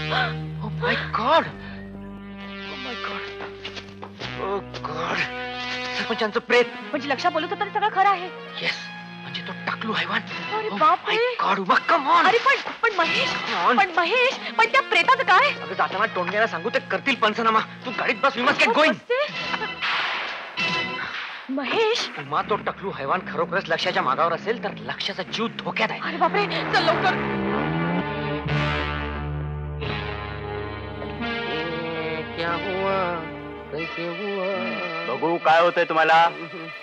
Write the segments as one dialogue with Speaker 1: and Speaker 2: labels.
Speaker 1: Oh my God! Oh my God! Oh God! सरपंचांचं प्रेत.
Speaker 2: म्हणजे लक्षा बोलत होता सगळं खरं आहे.
Speaker 1: येस, म्हणजे तो टकलू हैवान.
Speaker 2: अरे बापरे!
Speaker 1: God, Uma, come on.
Speaker 2: अरे पण महेश, पण त्या प्रेताचं काय?
Speaker 1: अगं जाताना टोंडग्याला सांगू ते करतील पंचनामा. तू गाडीत बस, we must get going.
Speaker 2: Mahesh,
Speaker 1: Uma, तो टकलू हैवान खरोखरच लक्षाच्या मागावर असेल तर लक्षाचा जीव धोक्यात आहे.
Speaker 2: अरे बापरे, चल लवकर.
Speaker 1: क्या हुआ? कैसे हुआ?
Speaker 3: बघू काय होतंय तुम्हाला.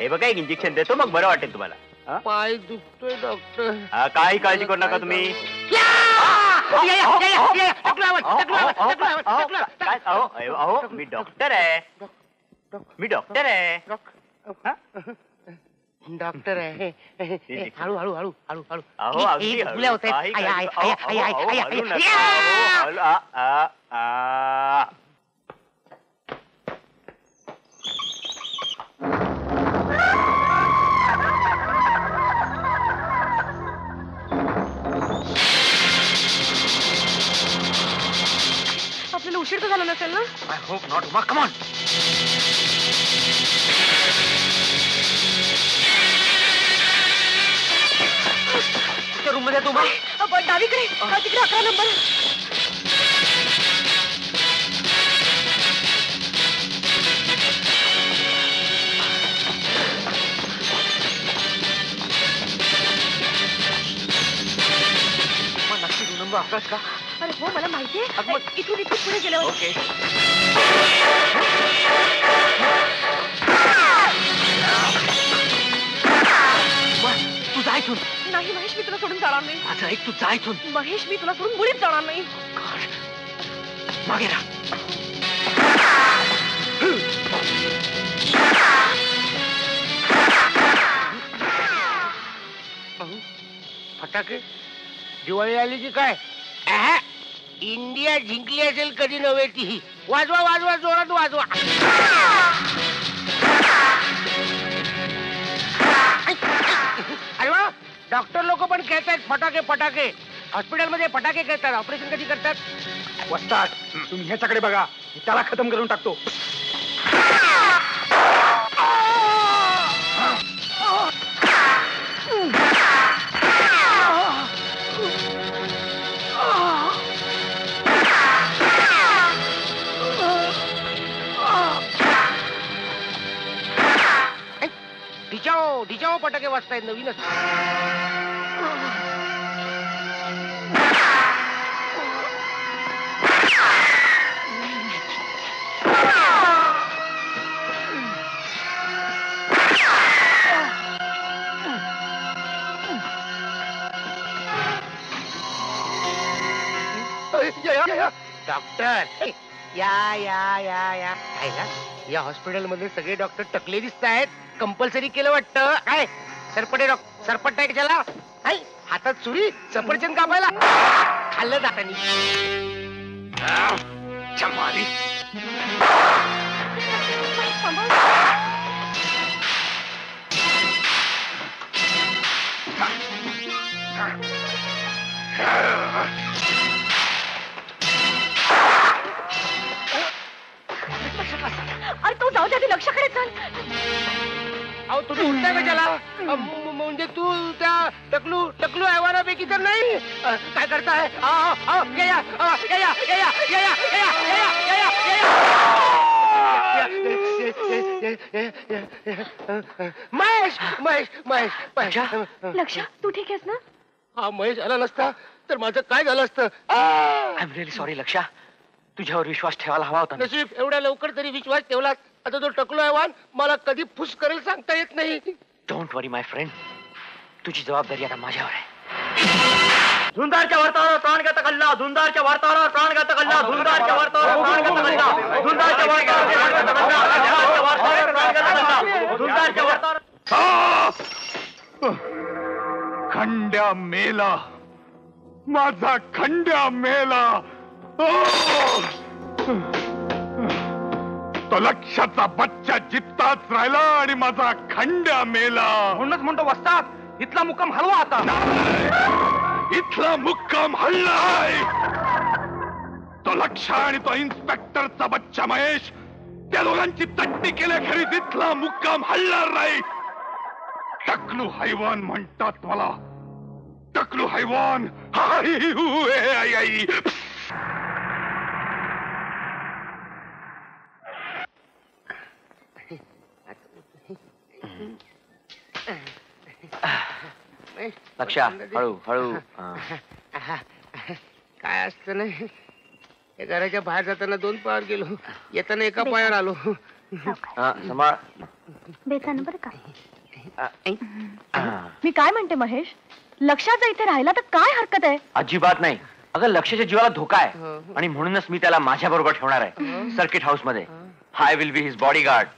Speaker 3: हे बघा एक इंजेक्शन देतो, मग बरं वाटेल तुम्हाला.
Speaker 1: पाय दुखतोय डॉक्टर.
Speaker 3: काही काळजी करू नका तुम्ही. अहो मी डॉक्टर आहे.
Speaker 1: डॉक्टर आहे. हळू हळू हळू हळू हळू.
Speaker 3: अहो अगदी
Speaker 1: गुल्या होत
Speaker 2: आपल्याला उशीर तर झाला नसेल ना?
Speaker 1: I hope not. Uma, come on. Room मध्ये तू
Speaker 2: डावीकडे, तिकडे 11 नंबर.
Speaker 1: नक्की रूम नंबर 11 का?
Speaker 2: अरे हो, मला माहितीये. इथून पुढे गेल्यावर.
Speaker 1: ओके. तू जा इथून.
Speaker 2: नाही महेश, मी तुला सोडून जाणार नाही.
Speaker 1: माझं ऐक, तू जा इथून.
Speaker 2: महेश, मी तुला सोडून मुळीच जाणार नाही.
Speaker 1: मागे राहा.
Speaker 4: फटाके दिवाळी आली की काय? इंडिया जिंकली असेल कधी नव्हे ती. वाजवा वाजवा, जोरात वाजवा. अरे वा, डॉक्टर लोक पण खेळतात फटाके. फटाके हॉस्पिटलमध्ये फटाके खेळतात. ऑपरेशन कधी करतात?
Speaker 5: वस्ताद, तुम्ही ह्याच्याकडे बघा, त्याला खतम करून टाकतो.
Speaker 4: ढिचाओ फटाके वाजतायत नवीनच. डॉक्टर या हॉस्पिटलमध्ये सगळे डॉक्टर टकले दिसत आहेत. कंपल्सरी केलं वाटतं. काय सरपट नाही कशाला? हातात सुरी, सफरचंद कापायला. खाल्लं जातानी.
Speaker 2: अरे तो जाऊ दे, लक्षाकडे चल.
Speaker 4: अहो तुम्ही उलटाय कशाला? म्हणजे तू त्या टकलू हैवानापैकी तर नाही? काय करताय? महेश महेश महेश महेश.
Speaker 2: लक्षा, तू ठीक आहेस ना?
Speaker 4: हा महेश आला नसता तर माझं काय झालं असतं?
Speaker 1: आय एम रिअली सॉरी लक्षा. तुझ्यावर विश्वास ठेवायला हवा होता.
Speaker 4: नशीब एवढ्या लवकर तरी विश्वास ठेवला. आता तो टकलू हैवान मला कधी फुस करेल सांगता येत नाही.
Speaker 1: डोंट वरी माय फ्रेंड, तुझी जबाबदारी आता माझ्यावर आहे.
Speaker 3: धुंदारच्या वार्तावर प्राणघातक हल्ला. धुंदारच्या वार्तावर प्राणघातक हल्ला. धुंदारच्या वार्तावर प्राणघातक हल्ला. धुंदारच्या वार्तावर प्राणघातक हल्ला. धुंदारच्या वार्तावर.
Speaker 5: खंड्या मेला, माझा खंड्या मेला. तो लक्षाचा बच्चा जित्ताच राहिला आणि माझा खंड्या मेला.
Speaker 3: म्हणूनच म्हणतो वस्ताद, इथला मुक्काम हलवा आता.
Speaker 5: इथला मुक्काम हल्लाय. लक्ष आणि तो इन्स्पेक्टरचा बच्चा महेश त्या दोघांची तट्टी केल्याखेरी तिथला मुक्काम हलणार नाही. टकलू हैवान म्हणतात मला. टकलू हैवान. आई, उए, आई, आई.
Speaker 1: लक्षा हळू हळू.
Speaker 4: काय असतं नाही, घराच्या बाहेर जाताना 2 पायावर गेलो, येताना एका पायावर आलो.
Speaker 1: सांभाळ.
Speaker 2: बेतान बरं का.
Speaker 1: हा.
Speaker 2: मी काय म्हणते महेश, लक्षात इथे राहिला तर काय हरकत आहे?
Speaker 1: अजिबात नाही. अगं लक्षाच्या जीवाला धोका आहे
Speaker 4: हो.
Speaker 1: आणि म्हणूनच मी त्याला माझ्या बरोबर ठेवणार आहे सर्किट हाऊस मध्ये. I will be his bodyguard.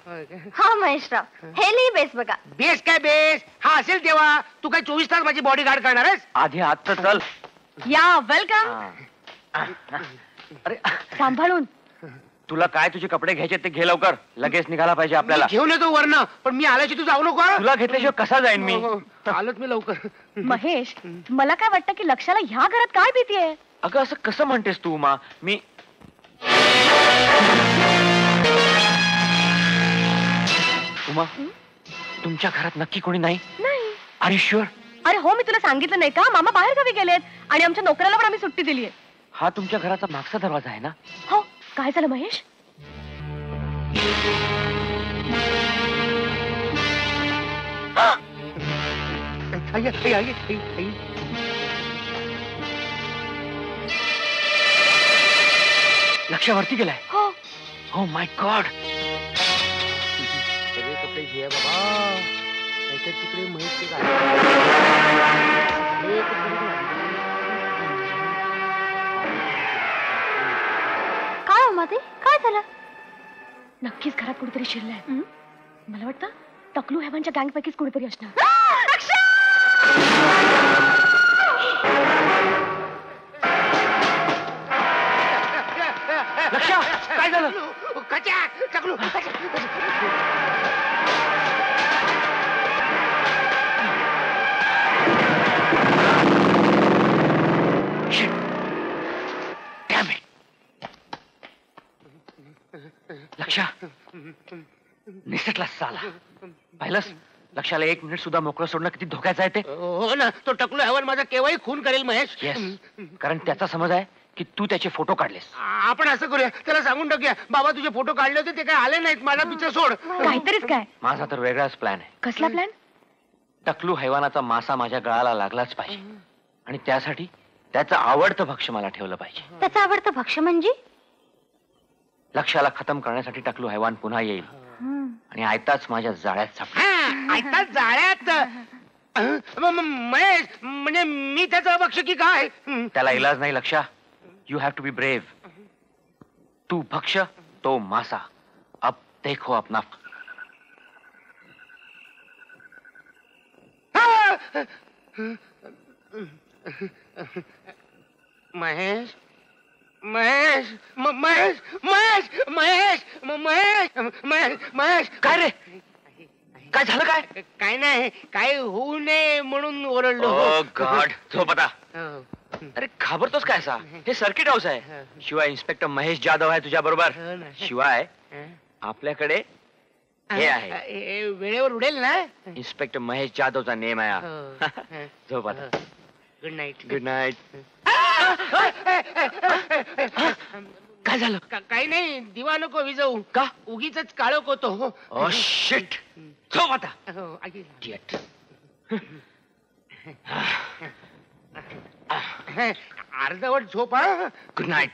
Speaker 2: हा महेशराव, हे लिही बेस बघा.
Speaker 4: बेस काय बेस, हा असेल तेव्हा. तू काय 24 तास माझी बॉडीगार्ड करणार आहेस?
Speaker 1: आधी आत तर चल.
Speaker 2: या वेलकम.
Speaker 1: हा. अरे
Speaker 2: सांभाळून.
Speaker 1: तुला काय तुझे कपडे घ्यायचे ते घे लवकर. लगेच निघाला पाहिजे आपल्याला.
Speaker 4: मी घेऊन येतो वरनं, पण मी आल्याशी तू जाऊ नको.
Speaker 1: तुला घेतल्याशिवाय कसा जाईन मी?
Speaker 4: हो, हो. आलोच मी लवकर.
Speaker 2: महेश, मला काय वाटतं की लक्षाला ह्या घरात काय भीती आहे?
Speaker 1: अगं असं कसं म्हणतेस तू उमा? मी उमा, तुमच्या घरात नक्की कोणी नाही?
Speaker 2: नाही.
Speaker 1: Are you sure?
Speaker 2: अरे हो, मी तुला सांगितलं नाही का, मामा बाहेर गावी गेलेत आणि आमच्या नोकराला पण आम्ही सुट्टी दिलीये.
Speaker 1: हा तुमच्या घराचा मागचा दरवाजा आहे ना?
Speaker 2: हो. काय झालं महेश?
Speaker 4: आई, आई, आई, आई, आई.
Speaker 1: लक्षावरती गेलाय.
Speaker 2: हो.
Speaker 1: हो माय गॉड.
Speaker 4: सगळे कपडे घे बाबा, नाहीतर तिकडे महेशचे गाडी. हे कपडे घे.
Speaker 2: काय हो माते, काय झालं? नक्कीच घरात कुठेतरी शिरलंय. मला वाटतं टकलू हेवांच्या गँग पैकीच कुठेतरी असणार.
Speaker 1: लक्षा, काय झालं?
Speaker 4: कच्या, टकलू,
Speaker 1: Shit. Damn it. लक्षा, निसटला साला. पाहिलंस? लक्षाला 1 मिनिट सुद्धा मोकळं सोडणं किती धोक्याचं आहे ते.
Speaker 4: हो ना, तो टकलू हेवान माझा केव्हाही खून करेल महेश.
Speaker 1: येस, कारण त्याचा समज आहे की तू त्याचे फोटो काढलेस.
Speaker 4: आपण असं करूया, त्याला सांगून टाकूया, बाबा तुझे फोटो काढले होते ते काय आले नाहीत, माझा पिक्चर सोड.
Speaker 2: काहीतरीच काय?
Speaker 1: माझा तर वेगळाच प्लॅन आहे.
Speaker 2: कसला प्लॅन?
Speaker 1: टकलू हैवानाचा मासा माझ्या गळाला लागलाच पाहिजे आणि त्यासाठी त्याचं आवडतं भक्ष्य मला ठेवलं पाहिजे.
Speaker 2: त्याचं आवडतं भक्ष्य म्हणजे?
Speaker 1: लक्षाला खतम करण्यासाठी टकलू हैवान पुन्हा येईल आणि आयताच माझ्या जाळ्यात सापडेल.
Speaker 4: ऐकतात जाळ्यात. महेश, म्हणजे मी त्याचं बक्ष की काय?
Speaker 1: त्याला इलाज नाही लक्षा. You have to be brave. तू भक्ष्य, तो मासा. अब देखो अपना.
Speaker 4: महेश, महेश, महेश, महेश, महेश, महेश, महेश, महेश.
Speaker 1: काय रे? काय झालं? काय
Speaker 4: काय नाही, काय होऊ नये म्हणून ओरडलो.
Speaker 1: ओ गॉड. झोप आता.
Speaker 4: हो.
Speaker 1: अरे घाबरतोस काय असा? हे सर्किट हाऊस आहे. शिवाय इन्स्पेक्टर महेश जाधव आहे तुझ्या बरोबर.
Speaker 4: हो ना.
Speaker 1: शिवाय आपल्याकडे हे आहे.
Speaker 4: हे वेळेवर उडेल ना?
Speaker 1: इन्स्पेक्टर महेश जाधवचा नेम आहे हा.
Speaker 4: हो.
Speaker 1: झोप आता.
Speaker 4: Good night.
Speaker 1: Good night. काय झालं?
Speaker 4: काही नाही, दिवा नको विजवू.
Speaker 1: का?
Speaker 4: उगीच काळोख होतो.
Speaker 1: Oh shit. झोप आता.
Speaker 4: हो, आई.
Speaker 1: Idiot.
Speaker 4: अर्धवट झोप. हा.
Speaker 1: Good night.